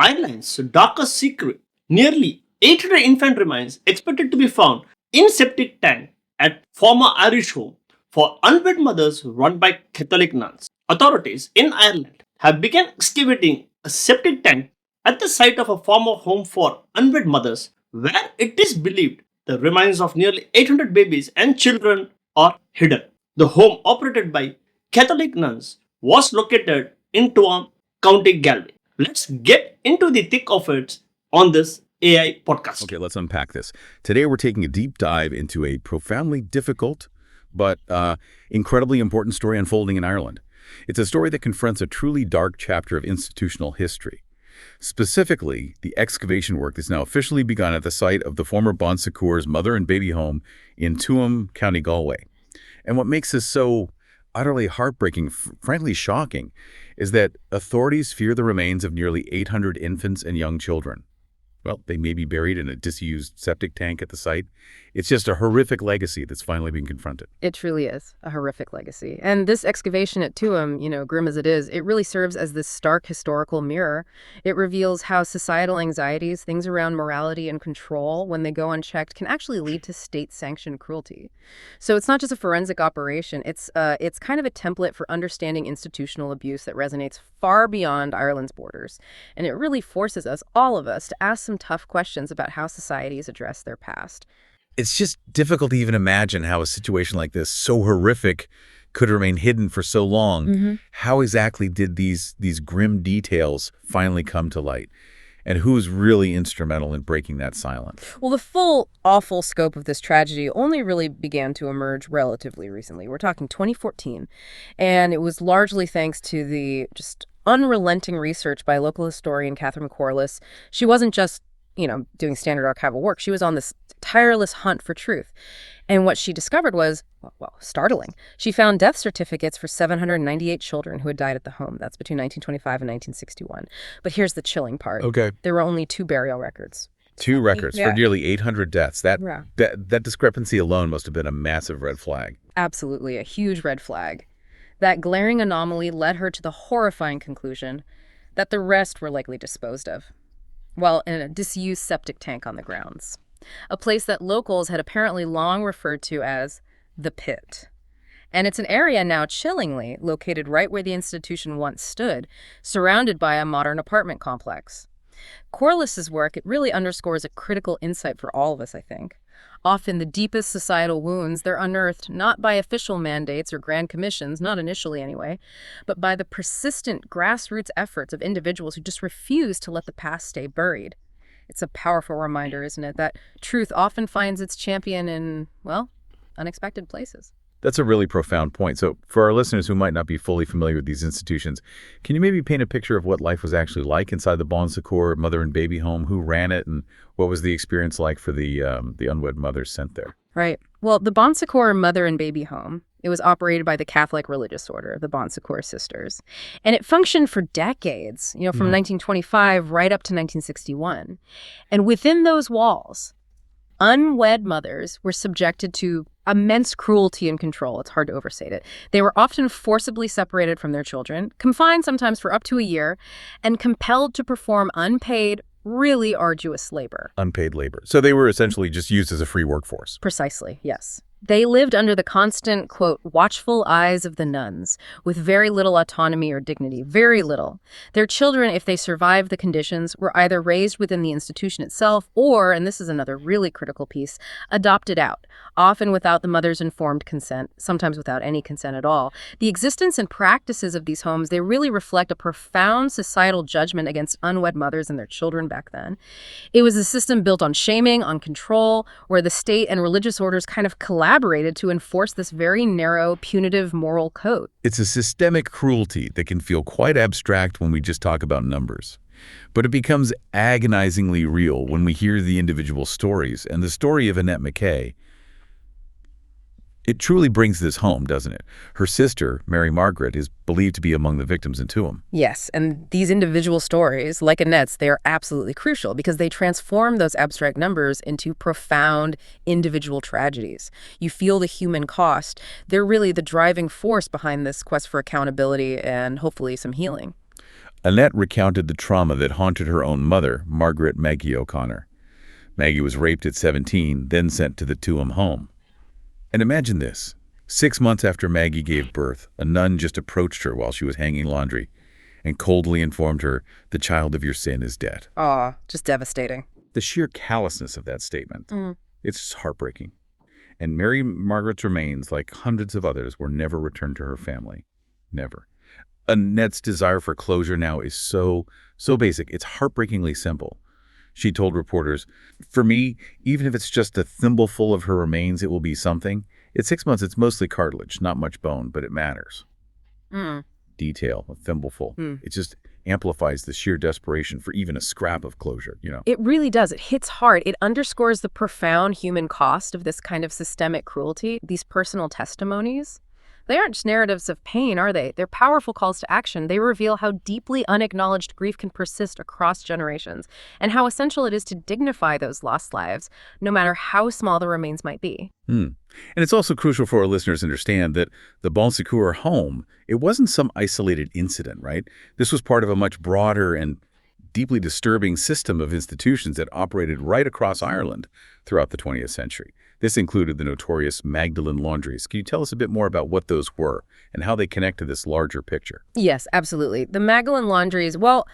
Ireland's darkest secret, nearly 800 infant remains expected to be found in septic tank at former Irish home for unwed mothers run by Catholic nuns. Authorities in Ireland have begun excavating a septic tank at the site of a former home for unwed mothers where it is believed the remains of nearly 800 babies and children are hidden. The home, operated by Catholic nuns, was located in Tuam, County Galway. Let's get into the thick of it on this AI podcast. Okay, let's unpack this. Today we're taking a deep dive into a profoundly difficult but incredibly important story unfolding in Ireland. It's a story that confronts a truly dark chapter of institutional history. Specifically, the excavation work that's now officially begun at the site of the former Bon Secours mother and baby home in Tuam, County Galway. And what makes this so utterly heartbreaking, frankly shocking, is that authorities fear the remains of nearly 800 infants and young children. Well, they may be buried in a disused septic tank at the site. It's just a horrific legacy that's finally being confronted. It truly is a horrific legacy. And this excavation at Tuam, grim as it is, it really serves as this stark historical mirror. It reveals how societal anxieties, things around morality and control, when they go unchecked, can actually lead to state-sanctioned cruelty. So it's not just a forensic operation. It's kind of a template for understanding institutional abuse that resonates far beyond Ireland's borders. And it really forces us, all of us, to ask some tough questions about how societies address their past. It's just difficult to even imagine how a situation like this, so horrific, could remain hidden for so long. Mm-hmm. How exactly did these grim details finally come to light? And who's really instrumental in breaking that silence? Well, the full, awful scope of this tragedy only really began to emerge relatively recently. We're talking 2014. And it was largely thanks to the just unrelenting research by local historian Catherine Corliss. She wasn't just doing standard archival work. She was on this tireless hunt for truth. And what she discovered was, well, startling. She found death certificates for 798 children who had died at the home. That's between 1925 and 1961. But here's the chilling part. Okay. There were only 2 burial records. 2 records for nearly 800 deaths. Yeah. That discrepancy alone must have been a massive red flag. Absolutely, a huge red flag. That glaring anomaly led her to the horrifying conclusion that the rest were likely disposed of. Well, in a disused septic tank on the grounds. A place that locals had apparently long referred to as the pit. And it's an area now chillingly located right where the institution once stood, surrounded by a modern apartment complex. Corliss's work, it really underscores a critical insight for all of us, I think. Often the deepest societal wounds, they're unearthed not by official mandates or grand commissions, not initially anyway, but by the persistent grassroots efforts of individuals who just refuse to let the past stay buried. It's a powerful reminder, isn't it, that truth often finds its champion in, well, unexpected places. That's a really profound point. So for our listeners who might not be fully familiar with these institutions, can you maybe paint a picture of what life was actually like inside the Bon Secours mother and baby home? Who ran it, and what was the experience like for the unwed mothers sent there? Right. Well, the Bon Secours mother and baby home, it was operated by the Catholic religious order, the Bon Secours Sisters. And it functioned for decades, from 1925 right up to 1961. And within those walls, unwed mothers were subjected to immense cruelty and control. It's hard to overstate it. They were often forcibly separated from their children, confined sometimes for up to a year, and compelled to perform unpaid, really arduous labor. Unpaid labor. So they were essentially just used as a free workforce. Precisely, yes. They lived under the constant, quote, watchful eyes of the nuns, with very little autonomy or dignity, very little. Their children, if they survived the conditions, were either raised within the institution itself or, and this is another really critical piece, adopted out, often without the mother's informed consent, sometimes without any consent at all. The existence and practices of these homes, they really reflect a profound societal judgment against unwed mothers and their children back then. It was a system built on shaming, on control, where the state and religious orders kind of collaborated to enforce this very narrow, punitive moral code. It's a systemic cruelty that can feel quite abstract when we just talk about numbers. But it becomes agonizingly real when we hear the individual stories. And the story of Annette McKay, it truly brings this home, doesn't it? Her sister, Mary Margaret, is believed to be among the victims in Tuam. Yes, and these individual stories, like Annette's, they are absolutely crucial because they transform those abstract numbers into profound individual tragedies. You feel the human cost. They're really the driving force behind this quest for accountability and hopefully some healing. Annette recounted the trauma that haunted her own mother, Margaret Maggie O'Connor. Maggie was raped at 17, then sent to the Tuam home. And imagine this. 6 months after Maggie gave birth, a nun just approached her while she was hanging laundry and coldly informed her, "The child of your sin is dead." Aw, just devastating. The sheer callousness of that statement, it's just heartbreaking. And Mary Margaret's remains, like hundreds of others, were never returned to her family. Never. Annette's desire for closure now is so basic. It's heartbreakingly simple. She told reporters, "For me, even if it's just a thimbleful of her remains, it will be something. At 6 months, it's mostly cartilage, not much bone, but it matters." Detail, a thimbleful. It just amplifies the sheer desperation for even a scrap of closure. It really does. It hits hard. It underscores the profound human cost of this kind of systemic cruelty, these personal testimonies. They aren't just narratives of pain, are they? They're powerful calls to action. They reveal how deeply unacknowledged grief can persist across generations and how essential it is to dignify those lost lives, no matter how small the remains might be. And it's also crucial for our listeners to understand that the Bon Secours home, it wasn't some isolated incident, right? This was part of a much broader and deeply disturbing system of institutions that operated right across Ireland throughout the 20th century. This included the notorious Magdalen laundries. Can you tell us a bit more about what those were and how they connect to this larger picture? Yes, absolutely. The Magdalen laundries, well,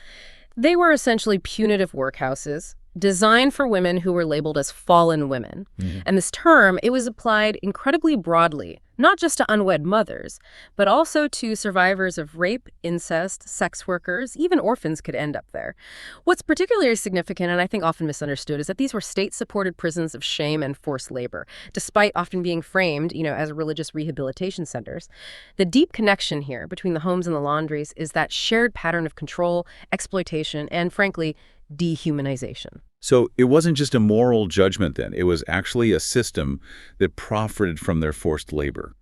they were essentially punitive workhouses designed for women who were labeled as fallen women. And this term, it was applied incredibly broadly, not just to unwed mothers, but also to survivors of rape, incest, sex workers, even orphans could end up there. What's particularly significant, and I think often misunderstood, is that these were state-supported prisons of shame and forced labor, despite often being framed, as religious rehabilitation centers. The deep connection here between the homes and the laundries is that shared pattern of control, exploitation, and frankly, dehumanization. So it wasn't just a moral judgment then. It was actually a system that profited from their forced labor.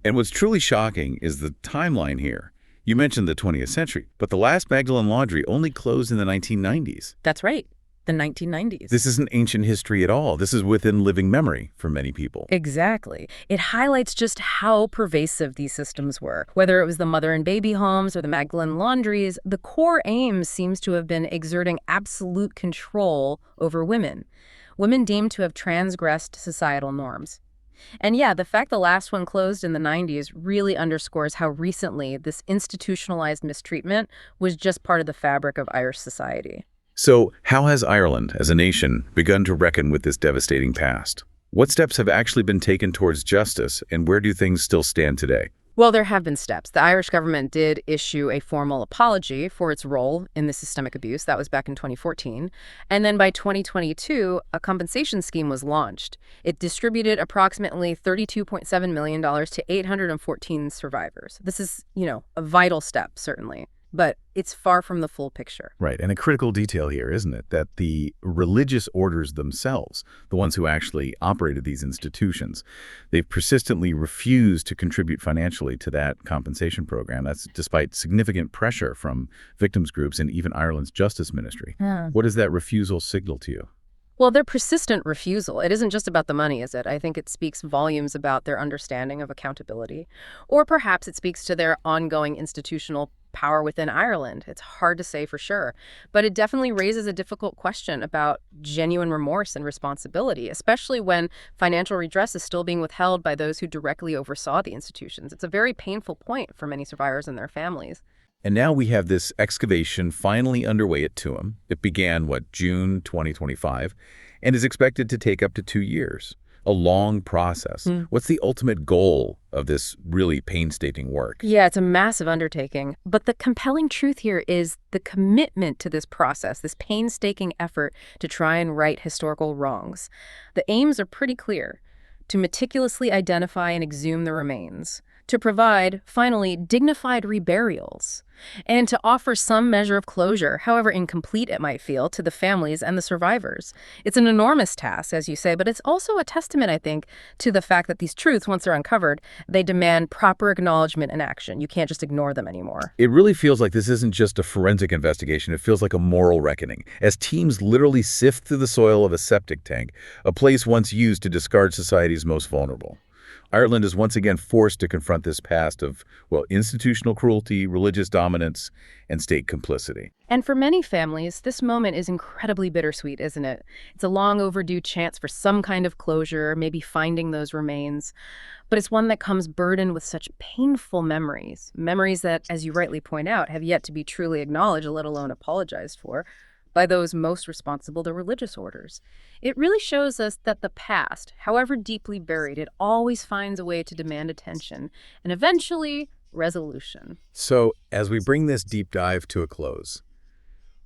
And what's truly shocking is the timeline here. You mentioned the 20th century, but the last Magdalen laundry only closed in the 1990s. That's right. The 1990s. This isn't ancient history at all. This is within living memory for many people. Exactly. It highlights just how pervasive these systems were. Whether it was the mother and baby homes or the Magdalen laundries, the core aim seems to have been exerting absolute control over women deemed to have transgressed societal norms. And yeah, the fact the last one closed in the 90s really underscores how recently this institutionalized mistreatment was just part of the fabric of Irish society. So how has Ireland, as a nation, begun to reckon with this devastating past? What steps have actually been taken towards justice, and where do things still stand today? Well, there have been steps. The Irish government did issue a formal apology for its role in the systemic abuse. That was back in 2014. And then by 2022, a compensation scheme was launched. It distributed approximately $32.7 million to 814 survivors. This is, a vital step, certainly. But it's far from the full picture. Right, and a critical detail here, isn't it, that the religious orders themselves, the ones who actually operated these institutions, they've persistently refused to contribute financially to that compensation program. That's despite significant pressure from victims groups and even Ireland's Justice Ministry. What does that refusal signal to you? Well, their persistent refusal, it isn't just about the money, is it? I think it speaks volumes about their understanding of accountability. Or perhaps it speaks to their ongoing institutional power within Ireland. It's hard to say for sure. But it definitely raises a difficult question about genuine remorse and responsibility, especially when financial redress is still being withheld by those who directly oversaw the institutions. It's a very painful point for many survivors and their families. And now we have this excavation finally underway at Tuam. It began, June 2025, and is expected to take up to 2 years. A long process. What's the ultimate goal of this really painstaking work? Yeah, it's a massive undertaking. But the compelling truth here is the commitment to this process, this painstaking effort to try and right historical wrongs. The aims are pretty clear: to meticulously identify and exhume the remains, to provide, finally, dignified reburials, and to offer some measure of closure, however incomplete it might feel, to the families and the survivors. It's an enormous task, as you say, but it's also a testament, I think, to the fact that these truths, once they're uncovered, they demand proper acknowledgement and action. You can't just ignore them anymore. It really feels like this isn't just a forensic investigation. It feels like a moral reckoning, as teams literally sift through the soil of a septic tank, a place once used to discard society's most vulnerable. Ireland is once again forced to confront this past of, well, institutional cruelty, religious dominance, and state complicity. And for many families, this moment is incredibly bittersweet, isn't it? It's a long overdue chance for some kind of closure, maybe finding those remains. But it's one that comes burdened with such painful memories. Memories that, as you rightly point out, have yet to be truly acknowledged, let alone apologized for, by those most responsible to religious orders. It really shows us that the past, however deeply buried, it always finds a way to demand attention and eventually resolution. So, as we bring this deep dive to a close,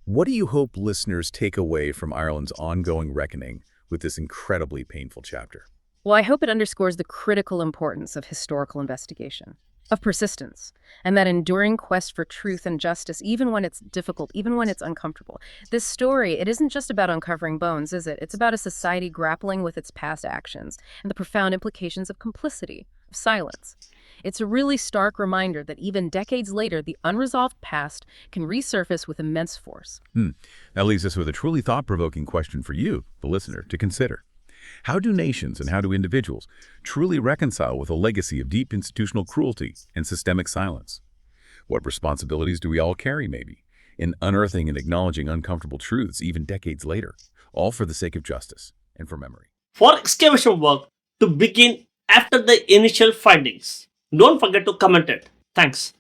what do you hope listeners take away from Ireland's ongoing reckoning with this incredibly painful chapter? Well, I hope it underscores the critical importance of historical investigation, of persistence, and that enduring quest for truth and justice, even when it's difficult, even when it's uncomfortable. This story, it isn't just about uncovering bones, is it? It's about a society grappling with its past actions and the profound implications of complicity, of silence. It's a really stark reminder that even decades later, the unresolved past can resurface with immense force. That leaves us with a truly thought-provoking question for you, the listener, to consider. How do nations and how do individuals truly reconcile with a legacy of deep institutional cruelty and systemic silence? What responsibilities do we all carry, maybe, in unearthing and acknowledging uncomfortable truths even decades later, all for the sake of justice and for memory? For excavation work to begin after the initial findings, don't forget to comment it. Thanks.